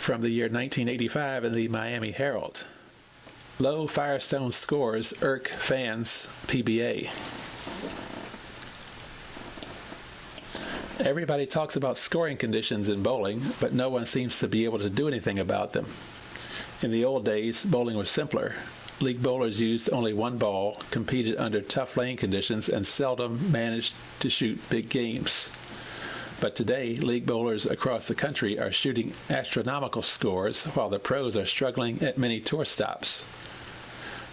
from the year 1985 in the Miami Herald. Low Firestone scores irk fans, PBA. Everybody talks about scoring conditions in bowling, but no one seems to be able to do anything about them. In the old days, bowling was simpler. League bowlers used only one ball, competed under tough lane conditions, and seldom managed to shoot big games. But today, league bowlers across the country are shooting astronomical scores, while the pros are struggling at many tour stops.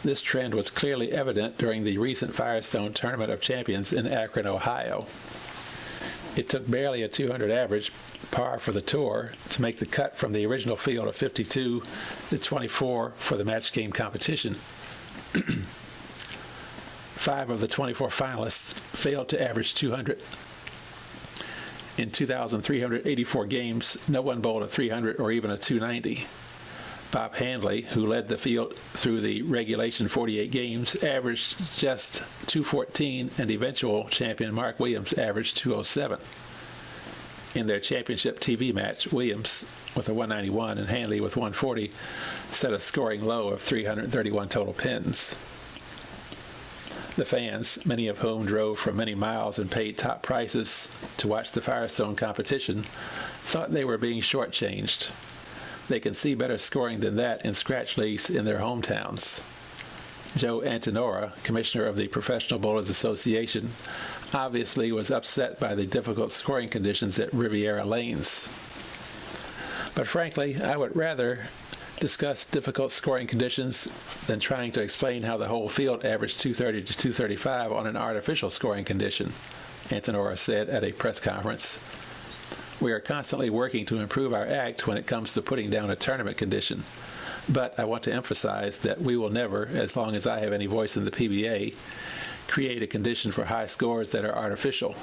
This trend was clearly evident during the recent Firestone Tournament of Champions in Akron, Ohio. It took barely a 200 average, par for the tour, to make the cut from the original field of 52 to 24 for the match game competition. 5 of the 24 finalists failed to average 200. In 2,384 games, no one bowled a 300 or even a 290. Bob Handley, who led the field through the regulation 48 games, averaged just 214, and eventual champion Mark Williams averaged 207. In their championship TV match, Williams, with a 191 and Handley with 140, set a scoring low of 331 total pins. The fans, many of whom drove from many miles and paid top prices to watch the Firestone competition, thought they were being shortchanged. They can see better scoring than that in scratch leagues in their hometowns. Joe Antonora, commissioner of the Professional Bowlers Association, obviously was upset by the difficult scoring conditions at Riviera Lanes. But frankly, I would rather discuss difficult scoring conditions than trying to explain how the whole field averaged 230 to 235 on an artificial scoring condition, Antonora said at a press conference. We are constantly working to improve our act when it comes to putting down a tournament condition. But I want to emphasize that we will never, as long as I have any voice in the PBA, create a condition for high scores that are artificial.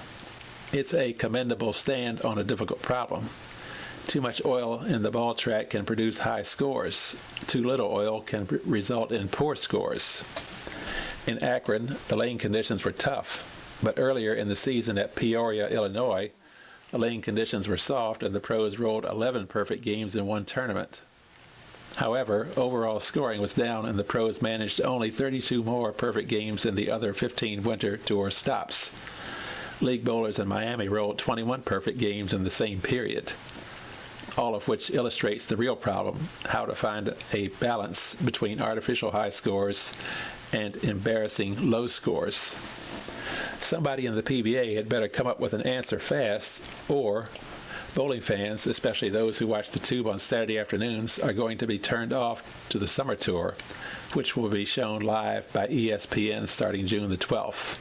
It's a commendable stand on a difficult problem. Too much oil in the ball track can produce high scores. Too little oil can result in poor scores. In Akron, the lane conditions were tough, but earlier in the season at Peoria, Illinois, the lane conditions were soft and the pros rolled 11 perfect games in one tournament. However, overall scoring was down and the pros managed only 32 more perfect games than the other 15 winter tour stops. League bowlers in Miami rolled 21 perfect games in the same period, all of which illustrates the real problem, how to find a balance between artificial high scores and embarrassing low scores. Somebody in the PBA had better come up with an answer fast, or bowling fans, especially those who watch the Tube on Saturday afternoons, are going to be turned off to the Summer Tour, which will be shown live by ESPN starting June the 12th.